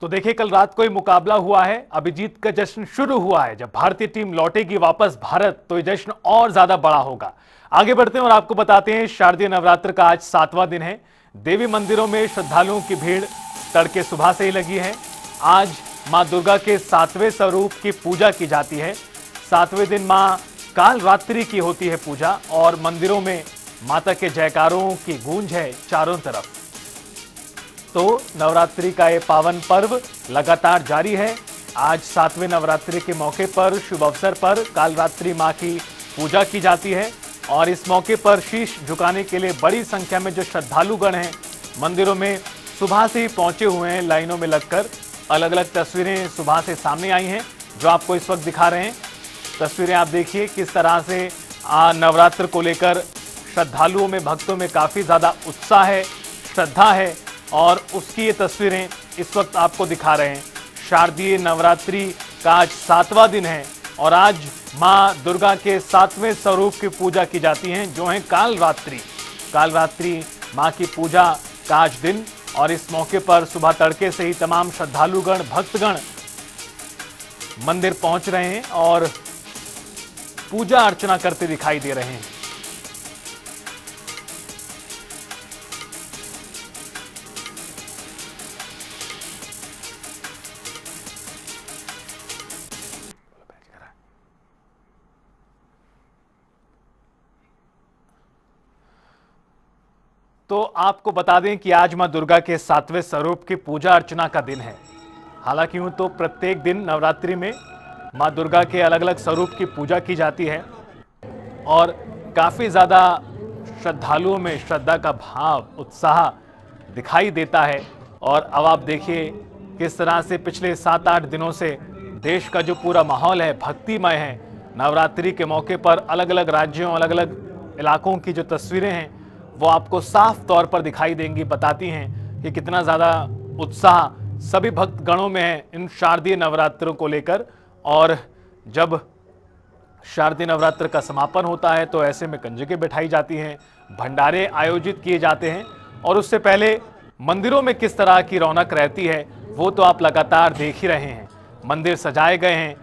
तो देखिए, कल रात को ही मुकाबला हुआ है, अभिजीत का जश्न शुरू हुआ है। जब भारतीय टीम लौटेगी वापस भारत तो ये जश्न और ज्यादा बड़ा होगा। आगे बढ़ते हैं और आपको बताते हैं, शारदीय नवरात्र का आज 7वां दिन है। देवी मंदिरों में श्रद्धालुओं की भीड़ तड़के सुबह से ही लगी है। आज मां दुर्गा के 7वें स्वरूप की पूजा की जाती है। 7वें दिन मां काल रात्रि की होती है पूजा और मंदिरों में माता के जयकारों की गूंज है चारों तरफ। तो नवरात्रि का ये पावन पर्व लगातार जारी है। आज 7वें नवरात्रि के मौके पर शुभ अवसर पर काल रात्रि मां की पूजा की जाती है और इस मौके पर शीश झुकाने के लिए बड़ी संख्या में जो श्रद्धालुगण हैं मंदिरों में सुबह से ही पहुंचे हुए हैं लाइनों में लगकर। अलग अलग तस्वीरें सुबह से सामने आई हैं जो आपको इस वक्त दिखा रहे हैं। तस्वीरें आप देखिए किस तरह से नवरात्र को लेकर श्रद्धालुओं में, भक्तों में काफी ज्यादा उत्साह है, श्रद्धा है और उसकी ये तस्वीरें इस वक्त आपको दिखा रहे हैं। शारदीय नवरात्रि का आज 7वां दिन है और आज मां दुर्गा के 7वें स्वरूप की पूजा की जाती है जो है काल रात्रि। काल रात्रि मां की पूजा का आज दिन और इस मौके पर सुबह तड़के से ही तमाम श्रद्धालुगण, भक्तगण मंदिर पहुंच रहे हैं और पूजा अर्चना करते दिखाई दे रहे हैं। तो आपको बता दें कि आज मां दुर्गा के 7वें स्वरूप की पूजा अर्चना का दिन है। हालांकि यूं तो प्रत्येक दिन नवरात्रि में मां दुर्गा के अलग अलग स्वरूप की पूजा की जाती है और काफ़ी ज़्यादा श्रद्धालुओं में श्रद्धा का भाव, उत्साह दिखाई देता है। और अब आप देखिए किस तरह से पिछले 7-8 दिनों से देश का जो पूरा माहौल है भक्तिमय है। नवरात्रि के मौके पर अलग अलग राज्यों, अलग अलग इलाकों की जो तस्वीरें हैं वो आपको साफ तौर पर दिखाई देंगी, बताती हैं कि कितना ज़्यादा उत्साह सभी भक्तगणों में है इन शारदीय नवरात्रों को लेकर। और जब शारदीय नवरात्र का समापन होता है तो ऐसे में कंजकें बैठाई जाती हैं, भंडारे आयोजित किए जाते हैं और उससे पहले मंदिरों में किस तरह की रौनक रहती है वो तो आप लगातार देख ही रहे हैं। मंदिर सजाए गए हैं,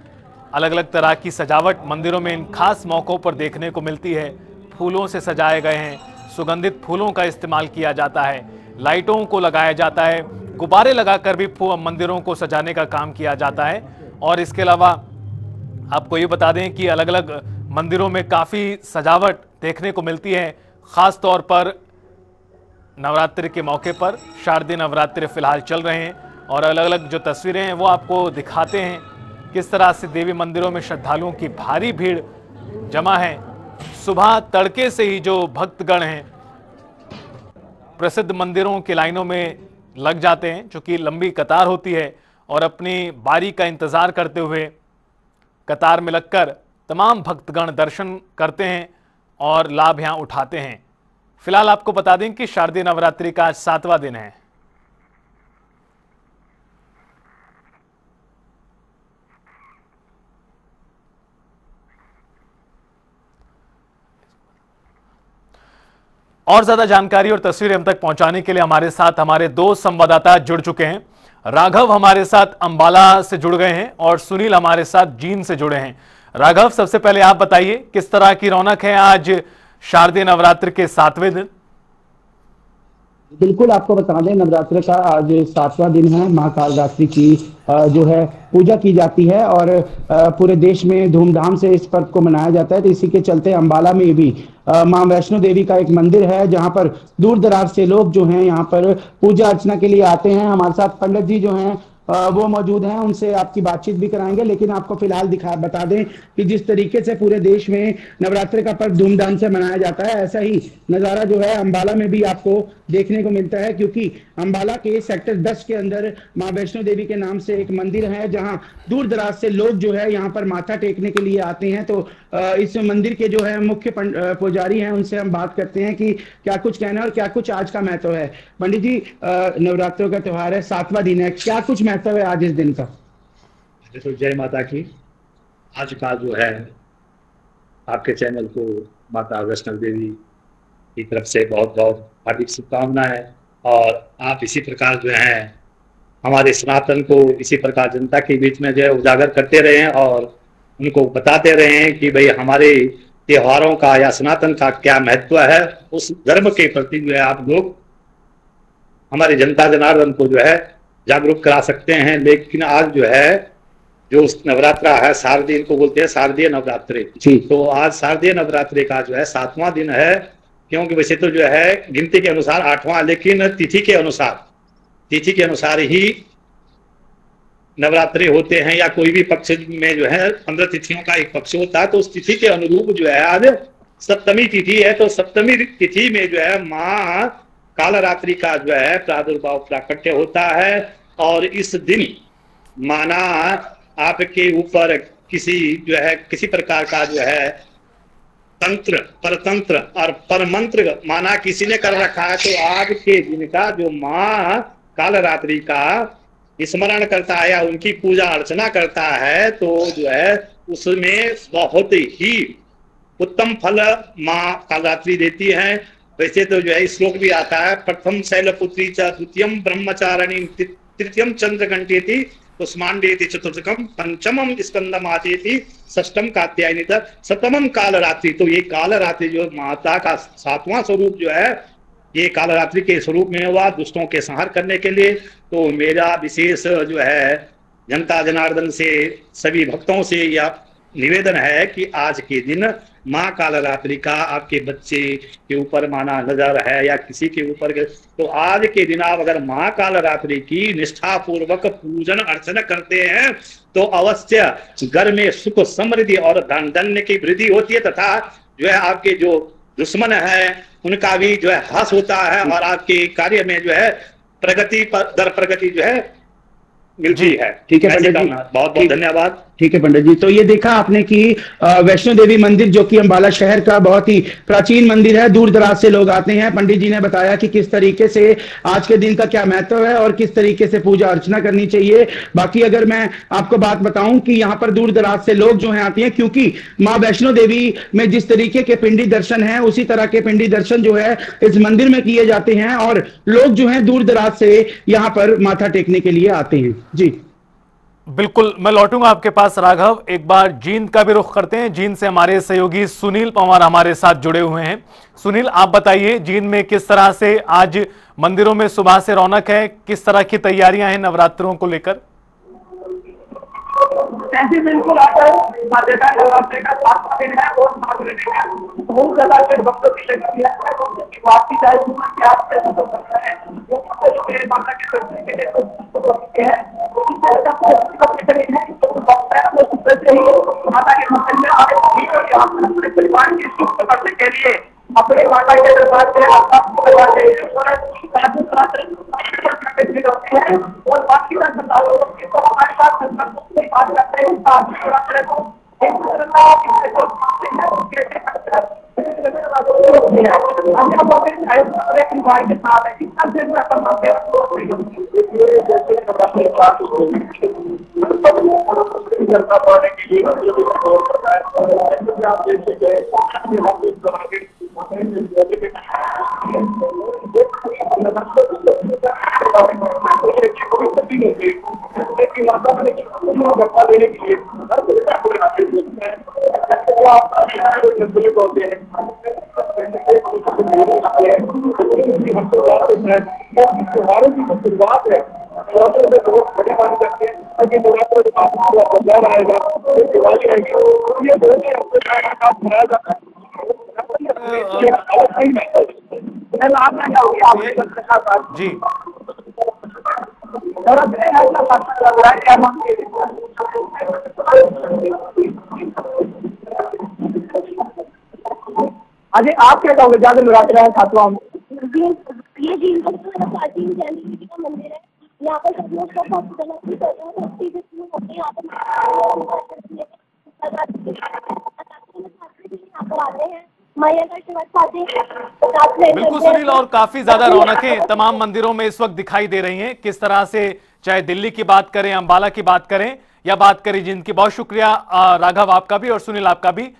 अलग अलग तरह की सजावट मंदिरों में इन खास मौक़ों पर देखने को मिलती है। फूलों से सजाए गए हैं, सुगंधित फूलों का इस्तेमाल किया जाता है, लाइटों को लगाया जाता है, गुब्बारे लगाकर भी मंदिरों को सजाने का काम किया जाता है। और इसके अलावा आपको ये बता दें कि अलग अलग मंदिरों में काफ़ी सजावट देखने को मिलती है, ख़ास तौर पर नवरात्रि के मौके पर। शारदीय नवरात्रि फिलहाल चल रहे हैं और अलग अलग जो तस्वीरें हैं वो आपको दिखाते हैं किस तरह से देवी मंदिरों में श्रद्धालुओं की भारी भीड़ जमा है। सुबह तड़के से ही जो भक्तगण हैं प्रसिद्ध मंदिरों की लाइनों में लग जाते हैं, चूंकि लंबी कतार होती है और अपनी बारी का इंतजार करते हुए कतार में लगकर तमाम भक्तगण दर्शन करते हैं और लाभ यहां उठाते हैं। फिलहाल आपको बता दें कि शारदीय नवरात्रि का आज 7वां दिन है। और ज्यादा जानकारी और तस्वीरें हम तक पहुंचाने के लिए हमारे साथ हमारे 2 संवाददाता जुड़ चुके हैं। राघव हमारे साथ अंबाला से जुड़ गए हैं और सुनील हमारे साथ जींद से जुड़े हैं। राघव, सबसे पहले आप बताइए किस तरह की रौनक है आज शारदीय नवरात्र के 7वें दिन? बिल्कुल, आपको बता दें नवरात्र का आज 7वां दिन है। मां काल रात्रि की जो है पूजा की जाती है और पूरे देश में धूमधाम से इस पर्व को मनाया जाता है। तो इसी के चलते अंबाला में भी मां वैष्णो देवी का एक मंदिर है जहां पर दूर दराज से लोग जो हैं यहाँ पर पूजा अर्चना के लिए आते हैं। हमारे साथ पंडित जी जो हैं वो मौजूद हैं, उनसे आपकी बातचीत भी कराएंगे। लेकिन आपको फिलहाल बता दें कि जिस तरीके से पूरे देश में नवरात्र का पर्व धूमधाम से मनाया जाता है, ऐसा ही नज़ारा जो है अंबाला में भी आपको देखने को मिलता है। क्योंकि अंबाला के सेक्टर 10 के अंदर मां वैष्णो देवी के नाम से एक मंदिर है जहां दूर दराज से लोग जो है यहाँ पर माथा टेकने के लिए आते हैं। तो इस मंदिर के जो है मुख्य पुजारी हैं, उनसे हम बात करते हैं कि क्या कुछ कहना है और क्या कुछ आज का महत्व है। पंडित जी, नवरात्रों का त्योहार है, 7वां दिन है, क्या कुछ महत्व है आज इस दिन का? तो जय माता की। आज का जो है आपके चैनल को माता वैष्णो देवी की तरफ से बहुत बहुत हार्दिक शुभकामनाएं और आप इसी प्रकार जो है हमारे सनातन को इसी प्रकार जनता के बीच में जो है उजागर करते रहे और उनको बताते रहे हैं कि भाई हमारे त्योहारों का या सनातन का क्या महत्व है। उस धर्म के प्रति जो है आप लोग हमारे जनता जनार्दन को जो है जागरूक करा सकते हैं। लेकिन आज जो है जो नवरात्रा है, शारदीय इनको बोलते हैं शारदीय नवरात्रि, तो आज शारदीय नवरात्रि का जो है 7वां दिन है। क्योंकि वैसे तो जो है गिनती के अनुसार 8वां, लेकिन तिथि के अनुसार ही नवरात्रि होते हैं, या कोई भी पक्ष में जो है 15 तिथियों का एक पक्ष होता है, तो उस तिथि के अनुरूप जो है आज सप्तमी तिथि है। तो सप्तमी तिथि में जो है माँ कालरात्रि का जो है प्रादुर्भाव प्राकट्य होता है। और इस दिन माना आपके ऊपर किसी प्रकार का जो है तंत्र, परतंत्र और परमंत्र माना किसी ने कर रखा है, तो आज के दिन का जो माँ कालरात्रि का स्मरण करता है या उनकी पूजा अर्चना करता है, तो जो है उसमें बहुत ही उत्तम फल माँ कालरात्रि देती है। वैसे तो जो है श्लोक भी आता है, प्रथम शैलपुत्री च, द्वितीयम ब्रह्मचारिणी, तृतीयम चंद्रघंटेति, कुष्मांडेति, चतुर्थकम पंचमम स्कंदम आतेति, षष्टम कात्यायनी, सप्तमम कालरात्रि। तो ये कालरात्रि जो माता का 7वां स्वरूप जो है, ये कालरात्रि के स्वरूप में हुआ दुष्टों के संहार करने के लिए। तो मेरा विशेष जो है जनता जनार्दन से, सभी भक्तों से यह निवेदन है कि आज के दिन माँ कालरात्रि का आपके बच्चे के ऊपर माना नजर है या किसी के ऊपर, तो आज के दिन आप अगर माँ कालरात्रि की निष्ठा पूर्वक पूजन अर्चना करते हैं तो अवश्य घर में सुख समृद्धि और धन धन्य की वृद्धि होती है, तथा जो है आपके जो दुश्मन है उनका भी जो है ह्रास होता है और आपके कार्य में जो है प्रगति पर दर प्रगति जो है मिलती है। ठीक है पंडित जी, बहुत बहुत धन्यवाद। ठीक है पंडित जी, तो ये देखा आपने कि वैष्णो देवी मंदिर जो कि अंबाला शहर का बहुत ही प्राचीन मंदिर है, दूर दराज से लोग आते हैं। पंडित जी ने बताया कि किस तरीके से आज के दिन का क्या महत्व है और किस तरीके से पूजा अर्चना करनी चाहिए। बाकी अगर मैं आपको बात बताऊं कि यहाँ पर दूर दराज से लोग जो है आते हैं, क्योंकि माँ वैष्णो देवी में जिस तरीके के पिंडी दर्शन है उसी तरह के पिंडी दर्शन जो है इस मंदिर में किए जाते हैं और लोग जो है दूर दराज से यहाँ पर माथा टेकने के लिए आते हैं। जी बिल्कुल, मैं लौटूंगा आपके पास राघव। एक बार जींद का भी रुख करते हैं। जींद से हमारे सहयोगी सुनील पंवार हमारे साथ जुड़े हुए हैं। सुनील, आप बताइए जींद में किस तरह से आज मंदिरों में सुबह से रौनक है, किस तरह की तैयारियां हैं नवरात्रों को लेकर? बिल्कुल आता है, नवरात्रि का 7वां दिन है और बहुत ज्यादा भक्तों की लगी है। वापसी चाहे कि आप है जो मेरे माता के दर्शन के लिए माता के मंदिर में अपने परिवार की सुख करने के लिए अपने माता के दरबार से और बाकी तो हमारे साथ बात करते हैं जनता पाने के लिए आप देख सकते लेने के लिए त्योहारों की जो शुरुआत है बहुत बड़ी बात करते हैं ताकि बदलाव आएगा, दिवाली आएगी, ये बहुत ही मनाया जाता है। जी अजय, आप क्या कहोगे? ज्यादा नवरात्रि है 7वां ये जींद का प्राचीन जैन देवी का मंदिर है। यहाँ पर सब लोग यहाँ पर आते हैं, मैया का शिवरात्रि पाते हैं। बिल्कुल सुनील, और काफी ज्यादा रौनकें तमाम मंदिरों में इस वक्त दिखाई दे रही हैं। किस तरह से चाहे दिल्ली की बात करें, अंबाला की बात करें या बात करें जिनकी। बहुत शुक्रिया राघव आपका भी और सुनील आपका भी।